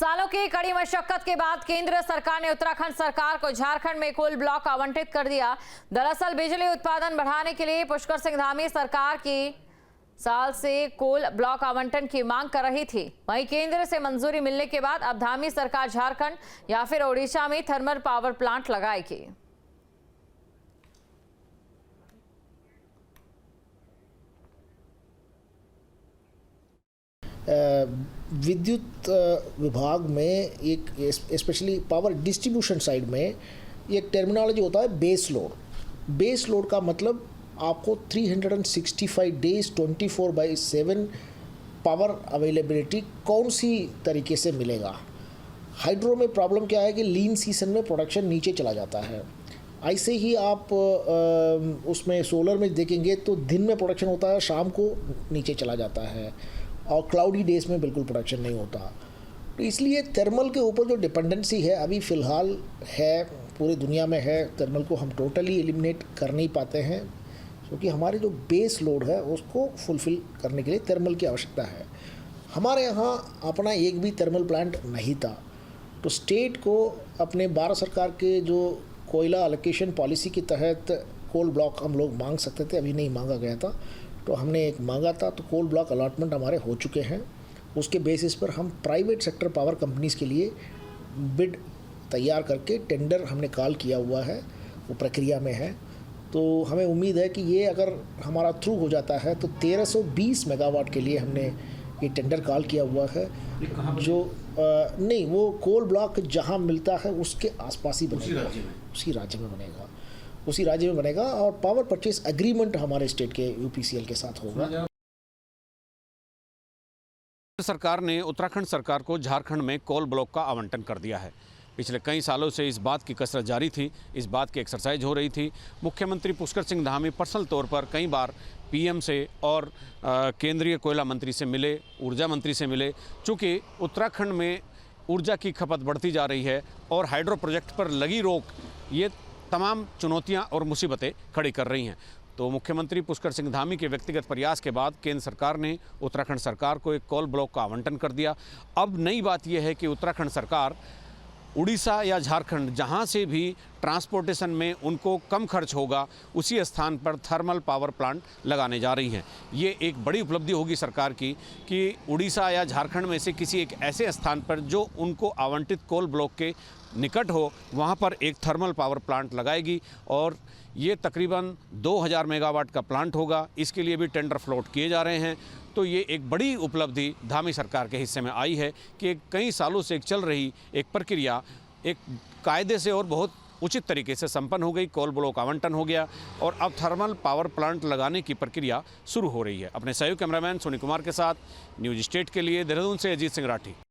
सालों की कड़ी मशक्कत के बाद केंद्र सरकार ने उत्तराखंड सरकार को झारखंड में कोल ब्लॉक आवंटित कर दिया। दरअसल बिजली उत्पादन बढ़ाने के लिए पुष्कर सिंह धामी सरकार की साल से कोल ब्लॉक आवंटन की मांग कर रही थी। वहीं केंद्र से मंजूरी मिलने के बाद अब धामी सरकार झारखंड या फिर ओडिशा में थर्मल पावर प्लांट लगाएगी। विद्युत विभाग में एक स्पेशली पावर डिस्ट्रीब्यूशन साइड में एक टर्मिनोलॉजी होता है बेस लोड। बेस लोड का मतलब आपको 365 डेज 24/7 पावर अवेलेबिलिटी कौन सी तरीके से मिलेगा। हाइड्रो में प्रॉब्लम क्या है कि लीन सीजन में प्रोडक्शन नीचे चला जाता है। ऐसे ही आप उसमें सोलर में देखेंगे तो दिन में प्रोडक्शन होता है, शाम को नीचे चला जाता है और क्लाउडी डेज में बिल्कुल प्रोडक्शन नहीं होता। तो इसलिए थर्मल के ऊपर जो डिपेंडेंसी है अभी फ़िलहाल है, पूरी दुनिया में है। थर्मल को हम टोटली एलिमिनेट कर नहीं पाते हैं क्योंकि हमारे जो बेस लोड है उसको फुलफ़िल करने के लिए थर्मल की आवश्यकता है। हमारे यहाँ अपना एक भी थर्मल प्लांट नहीं था, तो स्टेट को अपने भारत सरकार के जो कोयला एलोकेशन पॉलिसी के तहत कोल ब्लॉक हम लोग मांग सकते थे, अभी नहीं मांगा गया था, तो हमने एक मांगा था। तो कोल ब्लॉक अलॉटमेंट हमारे हो चुके हैं। उसके बेसिस पर हम प्राइवेट सेक्टर पावर कंपनीज़ के लिए बिड तैयार करके टेंडर हमने कॉल किया हुआ है, वो प्रक्रिया में है। तो हमें उम्मीद है कि ये अगर हमारा थ्रू हो जाता है तो 1320 मेगावाट के लिए हमने ये टेंडर कॉल किया हुआ है। जो नहीं, वो कोल ब्लॉक जहाँ मिलता है उसके आसपास ही बनेगा, उसी राज्य में बनेगा और पावर परचेस एग्रीमेंट हमारे स्टेट के यूपीसीएल के साथ होगा। सरकार ने उत्तराखंड सरकार को झारखंड में कोल ब्लॉक का आवंटन कर दिया है। पिछले कई सालों से इस बात की कसरत जारी थी, इस बात की एक्सरसाइज हो रही थी। मुख्यमंत्री पुष्कर सिंह धामी पर्सनल तौर पर कई बार पीएम से और केंद्रीय कोयला मंत्री से मिले, ऊर्जा मंत्री से मिले। चूँकि उत्तराखंड में ऊर्जा की खपत बढ़ती जा रही है और हाइड्रो प्रोजेक्ट पर लगी रोक ये तमाम चुनौतियां और मुसीबतें खड़ी कर रही हैं। तो मुख्यमंत्री पुष्कर सिंह धामी के व्यक्तिगत प्रयास के बाद केंद्र सरकार ने उत्तराखंड सरकार को एक कोल ब्लॉक का आवंटन कर दिया। अब नई बात यह है कि उत्तराखंड सरकार उड़ीसा या झारखंड जहां से भी ट्रांसपोर्टेशन में उनको कम खर्च होगा उसी स्थान पर थर्मल पावर प्लांट लगाने जा रही हैं। ये एक बड़ी उपलब्धि होगी सरकार की कि उड़ीसा या झारखंड में से किसी एक ऐसे स्थान पर जो उनको आवंटित कोल ब्लॉक के निकट हो, वहाँ पर एक थर्मल पावर प्लांट लगाएगी और ये तकरीबन 2000 मेगावाट का प्लांट होगा। इसके लिए भी टेंडर फ्लोट किए जा रहे हैं। तो ये एक बड़ी उपलब्धि धामी सरकार के हिस्से में आई है कि कई सालों से चल रही एक प्रक्रिया एक कायदे से और बहुत उचित तरीके से संपन्न हो गई। कोल ब्लॉक आवंटन हो गया और अब थर्मल पावर प्लांट लगाने की प्रक्रिया शुरू हो रही है। अपने सहयोगी कैमरामैन सोनी कुमार के साथ न्यूज स्टेट के लिए देहरादून से अजीत सिंह राठी।